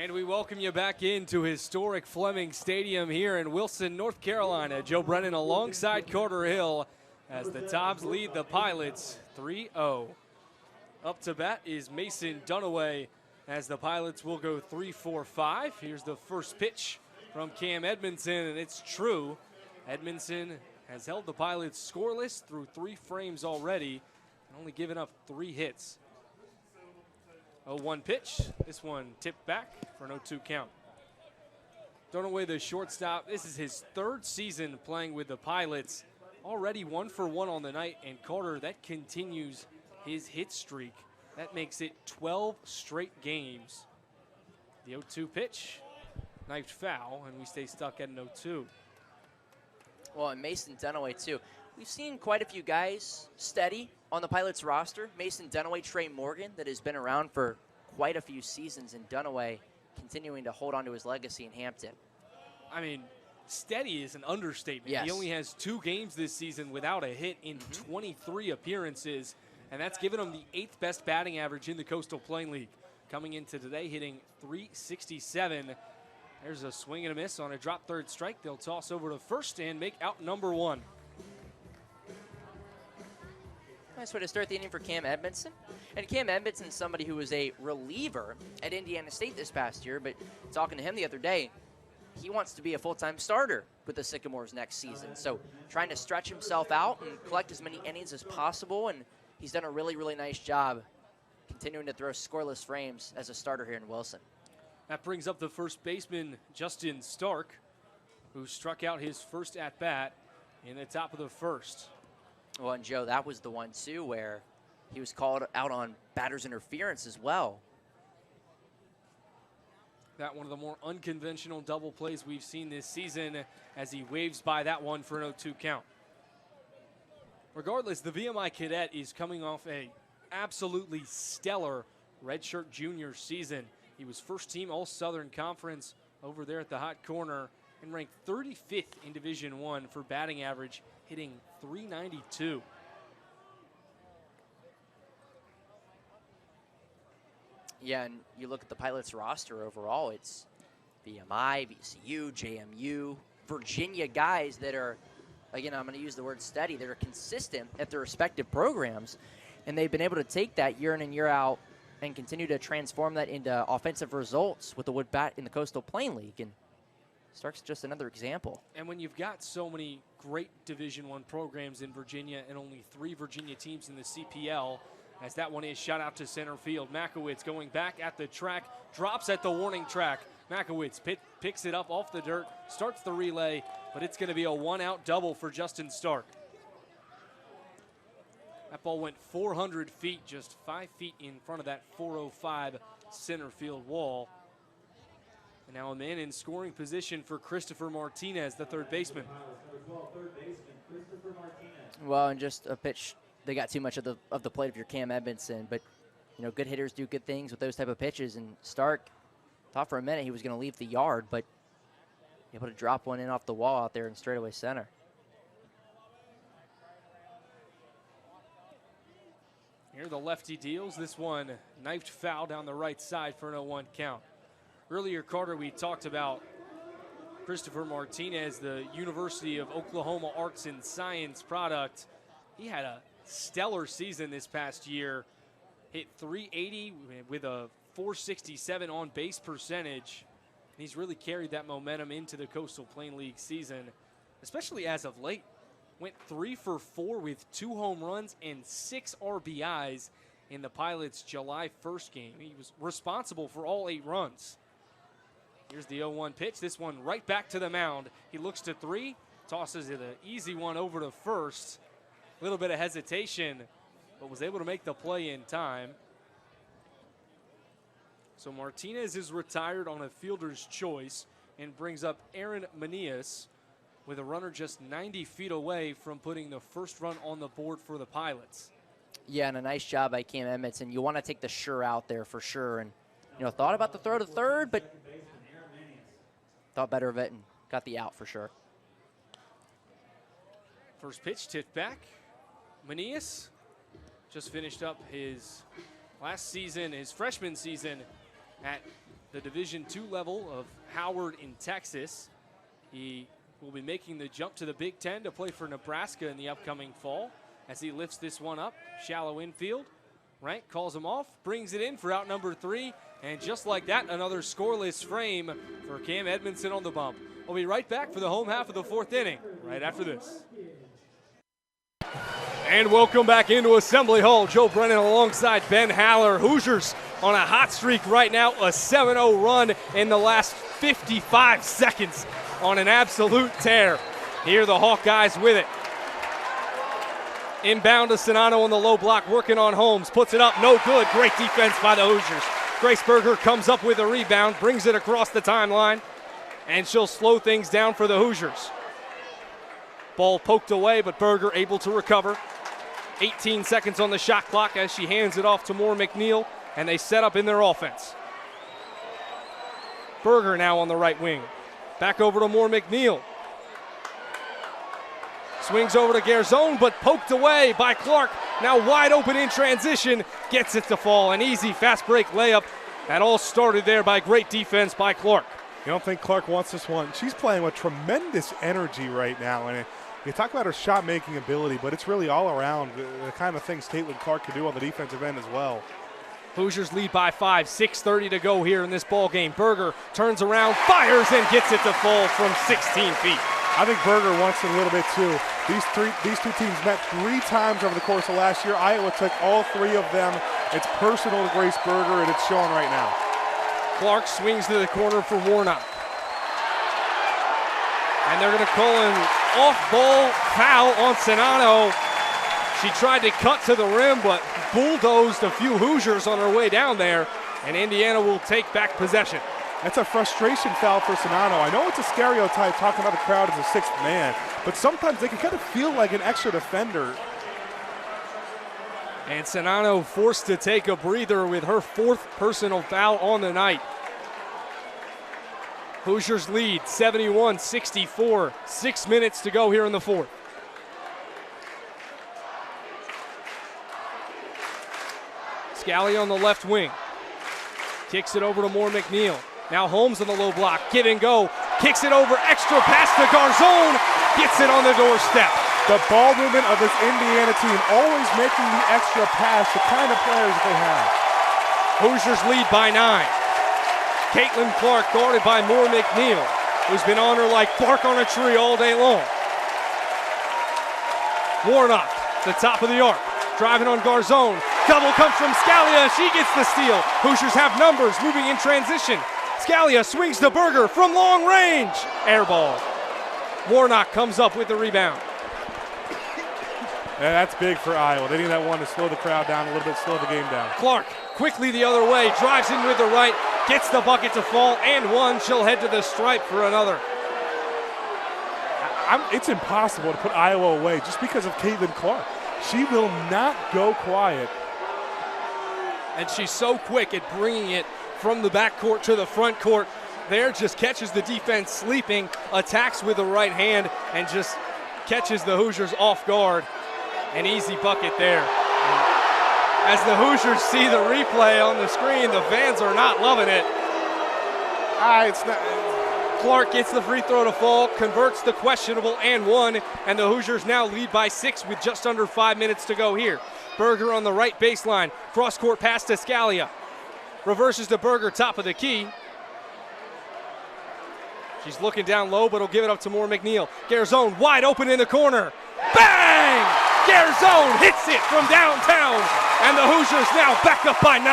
And we welcome you back into historic Fleming Stadium here in Wilson, North Carolina. Joe Brennan alongside Carter Hill as the Tobs lead the Pilots 3-0. Up to bat is Mason Dunaway as the Pilots will go 3-4-5. Here's the first pitch from Cam Edmondson, and it's true. Edmondson has held the Pilots scoreless through 3 frames already and only given up 3 hits. 0-1 pitch. This one tipped back for an 0-2 count. Dunaway, the shortstop. This is his 3rd season playing with the Pilots. Already 1 for 1 on the night, and Carter, that continues his hit streak. That makes it 12 straight games. The 0-2 pitch, knifed foul, and we stay stuck at an 0-2. Well, and Mason Dunaway, too. We've seen quite a few guys steady on the Pilots roster. Mason Dunaway, Trey Morgan, that has been around for quite a few seasons, and Dunaway continuing to hold on to his legacy in Hampton. I mean, steady is an understatement. Yes. He only has 2 games this season without a hit in 23 appearances, and that's given him the 8th best batting average in the Coastal Plain League. Coming into today, hitting .367. There's a swing and a miss on a drop third strike. They'll toss over to first and make out number 1. Nice way to start the inning for Cam Edmondson. And Cam Edmondson's somebody who was a reliever at Indiana State this past year, but talking to him the other day, he wants to be a full-time starter with the Sycamores next season. So trying to stretch himself out and collect as many innings as possible, and he's done a really, really nice job continuing to throw scoreless frames as a starter here in Wilson. That brings up the first baseman, Justin Stark, who struck out his first at-bat in the top of the first. Well, and Joe, that was the one, too, where he was called out on batter's interference as well. That one of the more unconventional double plays we've seen this season as he waves by that one for an 0-2 count. Regardless, the VMI cadet is coming off a absolutely stellar redshirt junior season. He was first team All-Southern Conference over there at the hot corner and ranked 35th in Division I for batting average, hitting .392. Yeah, and you look at the Pilots roster overall, it's VMI, VCU, JMU, Virginia guys that are, again, I'm going to use the word steady, that are consistent at their respective programs, and they've been able to take that year in and year out and continue to transform that into offensive results with the wood bat in the Coastal Plain League. And Stark's just another example. And when you've got so many great Division I programs in Virginia and only 3 Virginia teams in the CPL, as that one is shot out to center field. Makowitz going back at the track, drops at the warning track. Makowitz picks it up off the dirt, starts the relay, but it's going to be a 1-out double for Justin Stark. That ball went 400 feet, just 5 feet in front of that 405 center field wall. And now a man in scoring position for Christopher Martinez, the third baseman. Well, and just a pitch, they got too much of the plate if you're Cam Edmondson, but you know, good hitters do good things with those type of pitches, and Stark thought for a minute he was going to leave the yard, but able to drop one in off the wall out there in straightaway center. Here the lefty deals. This one knifed foul down the right side for an 0-1 count. Earlier, Carter, we talked about Christopher Martinez, the University of Oklahoma Arts and Science product. He had a stellar season this past year. Hit .380 with a .467 on base percentage. And he's really carried that momentum into the Coastal Plain League season, especially as of late. Went 3 for 4 with 2 home runs and 6 RBIs in the Pilots' July 1st game. He was responsible for all 8 runs. Here's the 0-1 pitch. This one right back to the mound. He looks to 3, tosses it an easy one over to first. A little bit of hesitation, but was able to make the play in time. So Martinez is retired on a fielder's choice and brings up Aaron Manias with a runner just 90 feet away from putting the first run on the board for the Pilots. Yeah, and a nice job by Cam Edmondson. You want to take the sure out there for sure. And, you know, thought about the throw to third, but thought better of it and got the out for sure. First pitch tipped back. Manias just finished up his last season, his freshman season at the Division II level of Howard in Texas. He will be making the jump to the Big Ten to play for Nebraska in the upcoming fall as he lifts this one up. Shallow infield. Rank calls him off, brings it in for out number 3, and just like that, another scoreless frame for Cam Edmondson on the bump. We'll be right back for the home half of the 4th inning right after this. And welcome back into Assembly Hall. Joe Brennan alongside Ben Haller. Hoosiers on a hot streak right now, a 7-0 run in the last 55 seconds on an absolute tear. Here the Hawkeyes with it. Inbound to Sonano on the low block, working on Holmes. Puts it up, no good. Great defense by the Hoosiers. Grace Berger comes up with a rebound, brings it across the timeline, and she'll slow things down for the Hoosiers. Ball poked away, but Berger able to recover. 18 seconds on the shot clock as she hands it off to Moore McNeil, and they set up in their offense. Berger now on the right wing. Back over to Moore McNeil. Swings over to Garzone, but poked away by Clark. Now wide open in transition, gets it to fall. An easy fast break layup. That all started there by great defense by Clark. You don't think Clark wants this one? She's playing with tremendous energy right now, and you talk about her shot-making ability, but it's really all around the kind of things Caitlin Clark can do on the defensive end as well. Hoosiers lead by 5, 6:30 to go here in this ball game. Berger turns around, fires, and gets it to fall from 16 feet. I think Berger wants it a little bit too. These two teams met 3 times over the course of last year. Iowa took all 3 of them. It's personal to Grace Berger, and it's showing right now. Clark swings to the corner for Warnock. And they're going to call an off-ball foul on Sonano. She tried to cut to the rim, but bulldozed a few Hoosiers on her way down there, and Indiana will take back possession. That's a frustration foul for Sonano. I know it's a stereotype talking about the crowd as a 6th man, but sometimes they can kind of feel like an extra defender. And Sonano forced to take a breather with her 4th personal foul on the night. Hoosiers lead 71-64. 6 minutes to go here in the 4th. Scally on the left wing. Kicks it over to Moore McNeil. Now Holmes on the low block. Give and go. Kicks it over. Extra pass to Garzone. Gets it on the doorstep. The ball movement of this Indiana team, always making the extra pass, the kind of players they have. Hoosiers lead by 9. Caitlin Clark guarded by Moore McNeil, who's been on her like bark on a tree all day long. Warnock, the top of the arc, driving on Garzone. Double comes from Scalia. She gets the steal. Hoosiers have numbers, moving in transition. Scalia swings to Berger from long range. Air ball. Warnock comes up with the rebound. Yeah, that's big for Iowa. They need that one to slow the crowd down a little bit, slow the game down. Clark quickly the other way, drives in with the right, gets the bucket to fall, and one. She'll head to the stripe for another. It's impossible to put Iowa away just because of Caitlin Clark. She will not go quiet. And she's so quick at bringing it from the backcourt to the front court. There just catches the defense sleeping, attacks with the right hand, and just catches the Hoosiers off guard. An easy bucket there. And as the Hoosiers see the replay on the screen, the fans are not loving it. It's not. Clark gets the free throw to fall, converts the questionable and one, and the Hoosiers now lead by 6 with just under 5 minutes to go here. Berger on the right baseline, cross-court pass to Scalia. Reverses to Berger, top of the key. She's looking down low, but will give it up to Moore McNeil. Garzone wide open in the corner. Bang! Garzone hits it from downtown, and the Hoosiers now back up by 9.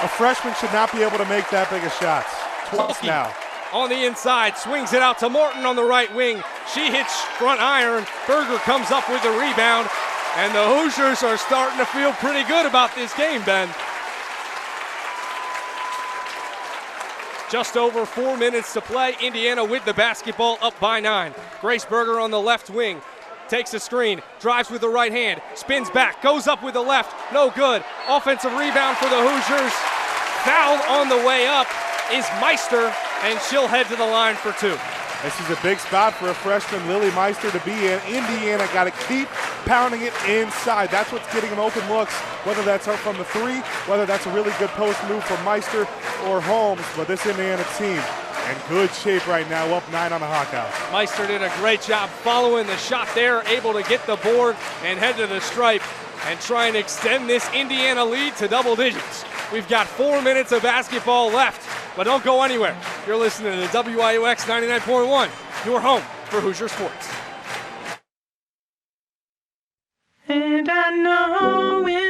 A freshman should not be able to make that big of shots. Twice now. On the inside, swings it out to Morton on the right wing. She hits front iron. Berger comes up with the rebound, and the Hoosiers are starting to feel pretty good about this game, Ben. Just over 4 minutes to play. Indiana with the basketball, up by 9. Grace Berger on the left wing. Takes a screen, drives with the right hand, spins back, goes up with the left, no good. Offensive rebound for the Hoosiers. Foul on the way up is Meister, and she'll head to the line for 2. This is a big spot for a freshman, Lily Meister, to be in. Indiana got to keep pounding it inside. That's what's getting them open looks, whether that's up from the three, whether that's a really good post move from Meister or Holmes. But this Indiana team in good shape right now, up 9 on the Hawkeyes. Meister did a great job following the shot there, able to get the board and head to the stripe and try and extend this Indiana lead to double digits. We've got 4 minutes of basketball left, but don't go anywhere. You're listening to the WIUX 99.1, your home for Hoosier Sports. And I know